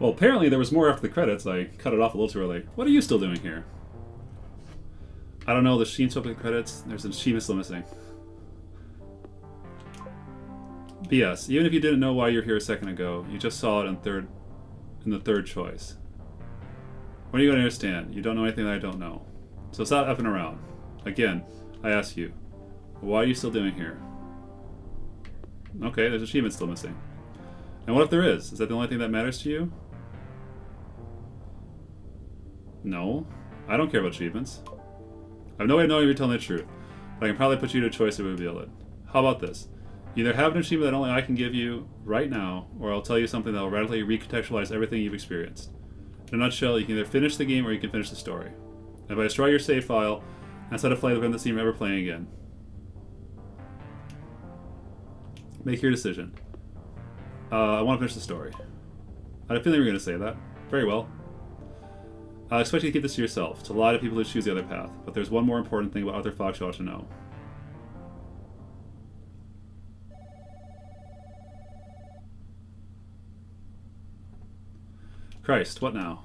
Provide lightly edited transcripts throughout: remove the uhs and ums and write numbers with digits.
Well, apparently there was more after the credits. I cut it off a little too early. What are you still doing here? I don't know. The sheen swept the credits. There's an achievement still missing. BS. Even if you didn't know why you're here a second ago, you just saw it in the third choice. When are you going to understand? You don't know anything that I don't know. So stop effing around. Again, I ask you, why are you still doing here? Okay, there's an achievement still missing. And what if there is? Is that the only thing that matters to you? No. I don't care about achievements. I have no way of knowing if you're telling the truth, but I can probably put you to a choice to reveal it. How about this? You either have an achievement that only I can give you right now, or I'll tell you something that will radically recontextualize everything you've experienced. In a nutshell, you can either finish the game or you can finish the story. And if I destroy your save file and set a flag from the scene ever playing again, make your decision. I want to finish the story. I had a feeling you were going to say that. Very well. I expect you to keep this to yourself, to lie to people who choose the other path, but there's one more important thing about Arthur Fox you ought to know. Christ, what now?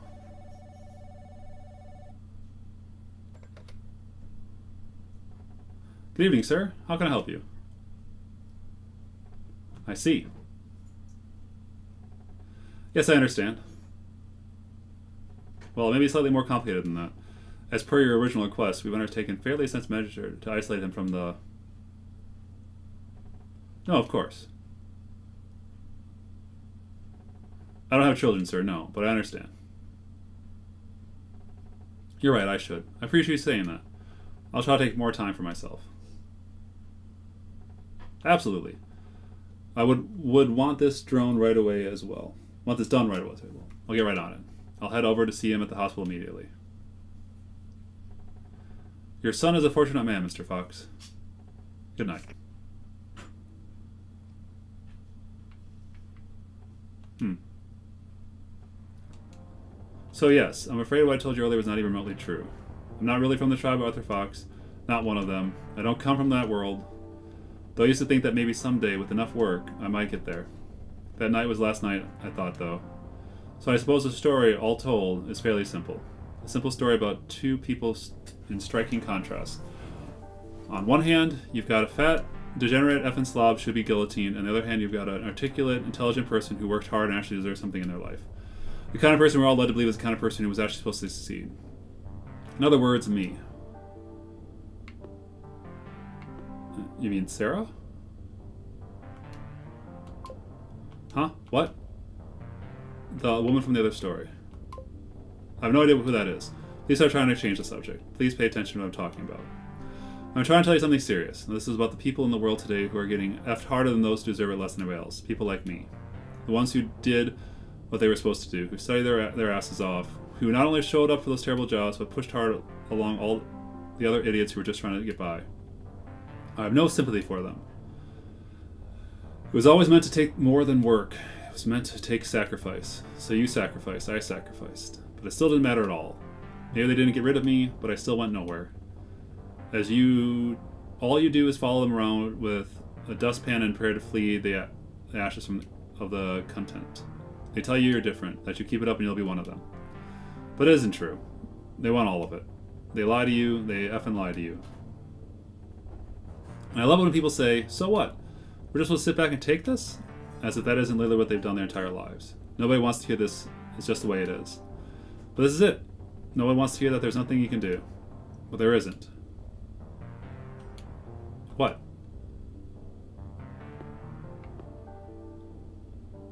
Good evening, sir. How can I help you? I see. Yes, I understand. Well, maybe slightly more complicated than that. As per your original request, we've undertaken fairly sensitive measure to isolate him from the... No, of course. I don't have children, sir, no, but I understand. You're right, I should. I appreciate you saying that. I'll try to take more time for myself. Absolutely. I would want this drone right away as well. Want this done right away as well. I'll get right on it. I'll head over to see him at the hospital immediately. Your son is a fortunate man, Mr. Fox. Good night. So yes, I'm afraid what I told you earlier was not even remotely true. I'm not really from the tribe of Arthur Fox. Not one of them. I don't come from that world. Though I used to think that maybe someday, with enough work, I might get there. That night was last night, I thought, though. So I suppose the story, all told, is fairly simple. A simple story about two people in striking contrast. On one hand, you've got a fat, degenerate effing slob should be guillotined. On the other hand, you've got an articulate, intelligent person who worked hard and actually deserves something in their life. The kind of person we're all led to believe is the kind of person who was actually supposed to succeed. In other words, me. You mean Sarah? Huh? What? The woman from the other story. I have no idea who that is. Please start trying to change the subject. Please pay attention to what I'm talking about. I'm trying to tell you something serious. This is about the people in the world today who are getting effed harder than those who deserve it less than everybody else. People like me. The ones who did what they were supposed to do, who studied their asses off, who not only showed up for those terrible jobs, but pushed hard along all the other idiots who were just trying to get by. I have no sympathy for them. It was always meant to take more than work. It was meant to take sacrifice. So you sacrificed, I sacrificed. But it still didn't matter at all. Maybe they didn't get rid of me, but I still went nowhere. All you do is follow them around with a dustpan and pray to flee the ashes of the content. They tell you you're different, that you keep it up and you'll be one of them. But it isn't true. They want all of it. They lie to you, they effing lie to you. And I love it when people say, so what? We're just supposed to sit back and take this? As if that isn't literally what they've done their entire lives. Nobody wants to hear this, it's just the way it is. But this is it. No one wants to hear that there's nothing you can do. But there isn't. What?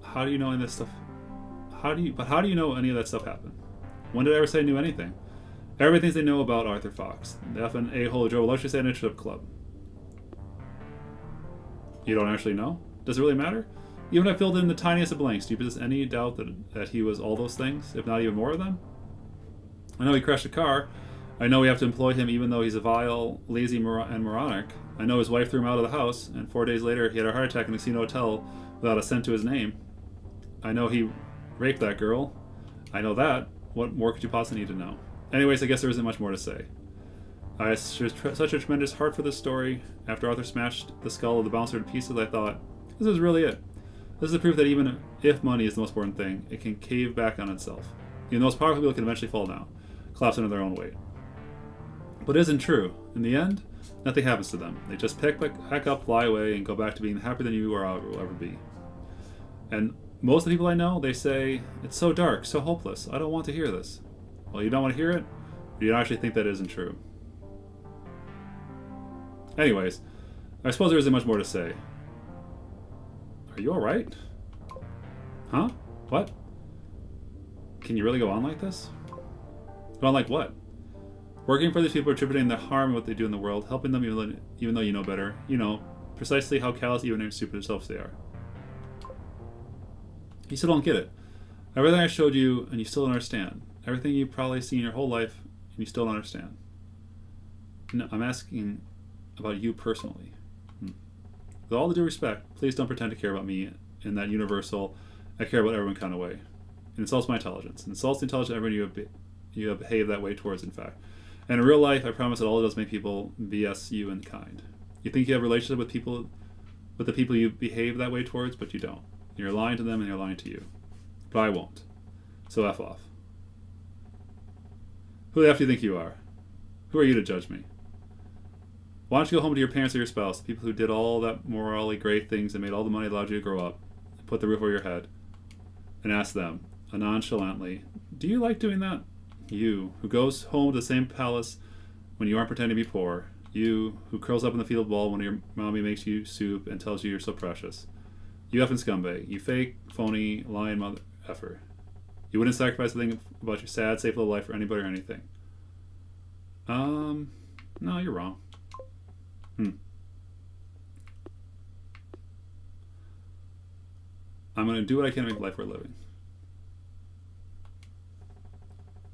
How do you know any of this stuff? How do you know any of that stuff happened? When did I ever say I knew anything? Everybody thinks they know about Arthur Fox. The effing a-hole who drove a luxury at a strip club. You don't actually know? Does it really matter? Even if I filled in the tiniest of blanks, do you possess any doubt that he was all those things, if not even more of them? I know he crashed a car. I know we have to employ him even though he's a vile, lazy, and moronic. I know his wife threw him out of the house, and 4 days later he had a heart attack in a casino hotel without a cent to his name. I know he raped that girl. I know that. What more could you possibly need to know? Anyways, I guess there isn't much more to say. I had such a tremendous heart for this story. After Arthur smashed the skull of the bouncer to pieces, I thought, this is really it. This is the proof that even if money is the most important thing, it can cave back on itself. Even the most powerful people can eventually fall down, collapse under their own weight. But it isn't true. In the end, nothing happens to them. They just pick back up, fly away, and go back to being happier than you or I will ever be. And most of the people I know, they say, it's so dark, so hopeless, I don't want to hear this. Well, you don't want to hear it, or you don't actually think that isn't true. Anyways, I suppose there isn't much more to say. Are you alright? Huh? What? Can you really go on like this? Go on like what? Working for these people, attributing the harm of what they do in the world, helping them even though you know better. You know precisely how callous, even and stupid themselves they are. You still don't get it. Everything I showed you, and you still don't understand. Everything you've probably seen your whole life, and you still don't understand. No, I'm asking about you personally. With all the due respect, please don't pretend to care about me in that universal, I care about everyone kind of way. It insults my intelligence. It insults the intelligence of everyone you have behaved that way towards, in fact. And in real life, I promise that all it does make people BS you in kind. You think you have a relationship with the people you behave that way towards, but you don't. You're lying to them and you're lying to you. But I won't. So F off. Who the F do you think you are? Who are you to judge me? Why don't you go home to your parents or your spouse, the people who did all that morally great things and made all the money that allowed you to grow up, and put the roof over your head, and ask them, nonchalantly, do you like doing that? You, who goes home to the same palace when you aren't pretending to be poor. You, who curls up in the field ball when your mommy makes you soup and tells you you're so precious. You effing scumbag. You fake, phony, lying mother effer. You wouldn't sacrifice a thing about your sad, safe little life for anybody or anything. No, you're wrong. I'm going to do what I can to make life worth living.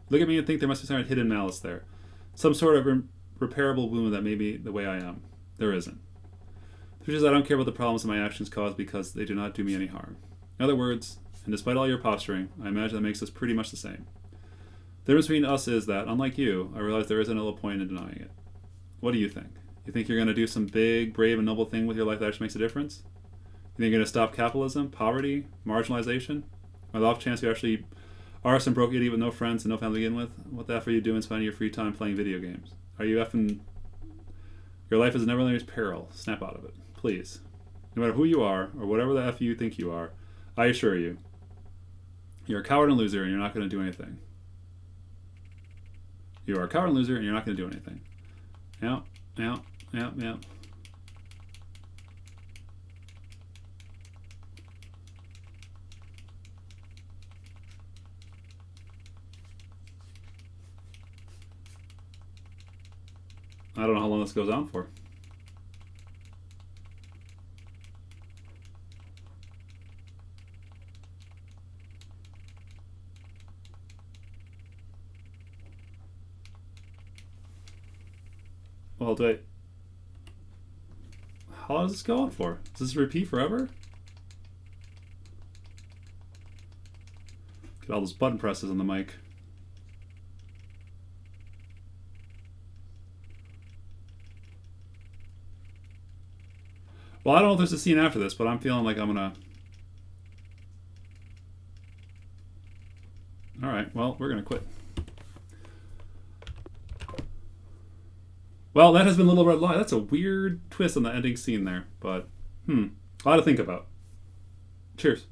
Look at me and think there must be some hidden malice there. Some sort of repairable wound that may be the way I am. There isn't. The truth is I don't care about the problems that my actions cause because they do not do me any harm. In other words, and despite all your posturing, I imagine that makes us pretty much the same. The difference between us is that, unlike you, I realize there isn't a little point in denying it. What do you think? You think you're going to do some big, brave, and noble thing with your life that actually makes a difference? You think you're going to stop capitalism, poverty, marginalization? Or the off chance you actually are some broke idiot with no friends and no family to begin with? What the F are you doing spending your free time playing video games? Are you effing... Your life is a never-ending peril. Snap out of it. Please. No matter who you are, or whatever the F you think you are, I assure you, you're a coward and loser and you're not going to do anything. You are a coward and loser and you're not going to do anything. Yeah. I don't know how long this goes on for. Well, how long does this go on for? Does this repeat forever? Get all those button presses on the mic. Well, I don't know if there's a scene after this, but I'm feeling like I'm gonna... Alright, well, we're gonna quit. Well, that has been Little Red Lie. That's a weird twist on the ending scene there, but, a lot to think about. Cheers.